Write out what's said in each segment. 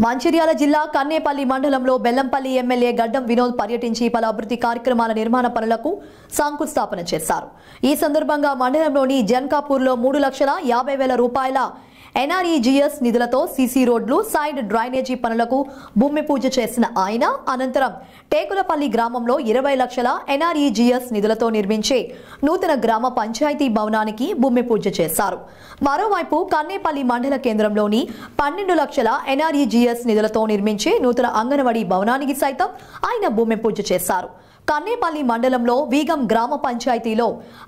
మంచిర్యాల జిల్లా కన్నేపల్లి మండలంలో బెల్లంపల్లి ఎమ్మెల్యే గడ్డం వినోద్ పర్యటించి పలు అభివృద్ధి కార్యక్రమాల నిర్మాణ పనులకు శంకుస్థాపన చేశారు. ఈ సందర్భంగా మండలంలోని జన్కాపూర్లో 3,50,000 రూపాయల ఎన్ఆర్ఈజీఎస్ నిధులతో సీసీ రోడ్లు, సైడ్ డ్రైనేజీ పనులకు భూమి పూజ చేసిన ఆయన అనంతరం టేకులపల్లి గ్రామంలో 20 లక్షల ఎన్ఆర్ఈజీఎస్ నిధులతో నిర్మించే నూతన గ్రామ పంచాయతీ భవనానికి భూమి పూజ చేశారు. మరోవైపు కన్నేపల్లి మండల కేంద్రంలోని 12 లక్షల ఎన్ఆర్ఈజీఎస్ నిధులతో నిర్మించే నూతన అంగన్వాడీ భవనానికి సైతం ఆయన భూమి పూజ చేశారు. కన్నేపల్లి మండలంలో వీగం గ్రామ పంచాయతీలో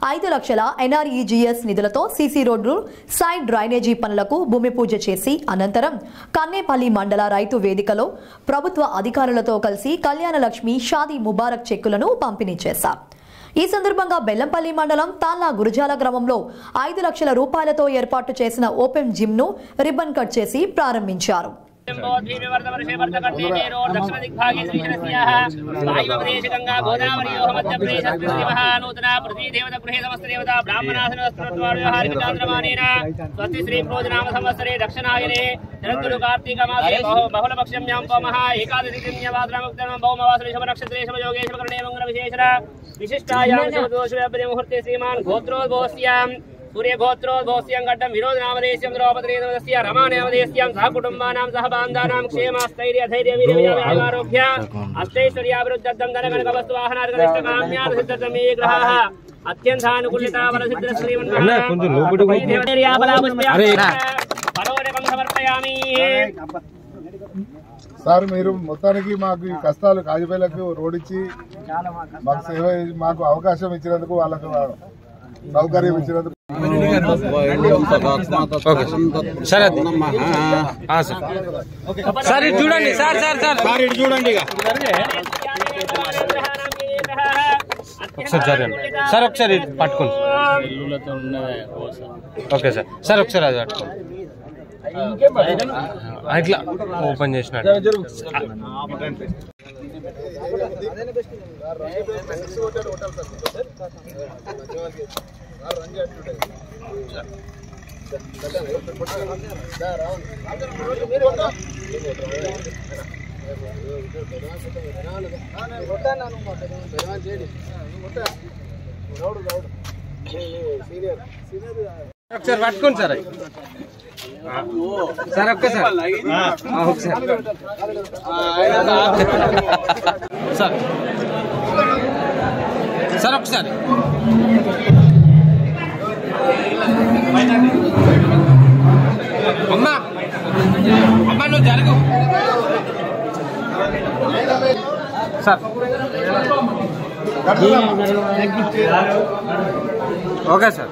5 లక్షల ఎన్ఆర్ఈజీఎస్ నిధులతో సీసీ రోడ్లు, సైడ్ డ్రైనేజీ పనులకు భూమి పూజ చేసి అనంతరం కన్నేపల్లి మండల రైతు వేదికలో ప్రభుత్వ అధికారులతో కలిసి కళ్యాణ లక్ష్మి, షాదీ ముబారక్ చెక్కులను పంపిణీ చేశారు. ఈ సందర్భంగా బెల్లంపల్లి మండలం తాల్లా గురుజాల గ్రామంలో 5 లక్షల రూపాయలతో ఏర్పాటు చేసిన ఓపెన్ జిమ్ ను రిబ్బన్ కట్ చేసి ప్రారంభించారు. दक्षिण दिग्भागे श्रीशरस्याः वायुप्रदेश गंगा गोदावरीयोः मध्यप्रदेश नूतना पृथ्वी देवता गृहे समस्तदेवता ब्राह्मणासनस्त्रव्यवहारिकचान्द्रमानेन स्वस्ति श्री प्रोजनाम संवत्सरे दक्षिणायने शरदृतु कार्तिक मासे बहुलपक्षम्यां पौमः एकादशिदिन्यवाद्रामुक्तं भौमवासरे शुभनक्षत्रे शुभयोगे शुभकरणे मंगलविशेषण विशिष्टायां शुभदोषव्यापदे मुहूर्ते श्रीमान् गोत्रोद्भवस्यां सूर्यगोत्रोद्भवस्यां गड्डं विनोदनामदेश्यं द्रौपदीनामदेश्यं रमानामदेश्यं सह कुटुम्बानां सह बान्धानां क्षेमस्थैर्य धैर्य वीर्यविजयारोग्य अष्टैश्वर्याभिवृद्ध्यर्थं धनगणकवस्तुवाहनार्गनिष्ठकाम्यादसिद्धतमे ग्रहाः अत्यन्तानुकूलिता वरसिद्ध श्रीमन्नारायणं समर्पयामि। సార్ మీరు మొత్తానికి మాకు ఈ కష్టాలు కాజుపేలకు రోడ్ ఇచ్చి మాకు సేవ మాకు అవకాశం ఇచ్చినందుకు వాళ్ళకు సౌకర్యం ఇచ్చినందుకు సార్ ఇటు చూడండి, సార్ సార్ సార్ సార్ ఇటు చూడండి. ఒకసారి జరగండి సార్, ఒకసారి పట్టుకోండి. ఓకే సార్, సార్ ఒకసారి అది పట్టుకోండి. ఇట్లా ఓపెన్ చేసినట్టు ఒకసారి పట్టుకోండి సార్. సార్ ఒక్కసారి సార్ సార్ ఒకసారి అమ్మా అమ్మా నువ్వు జరుగు సార్. Okay sir.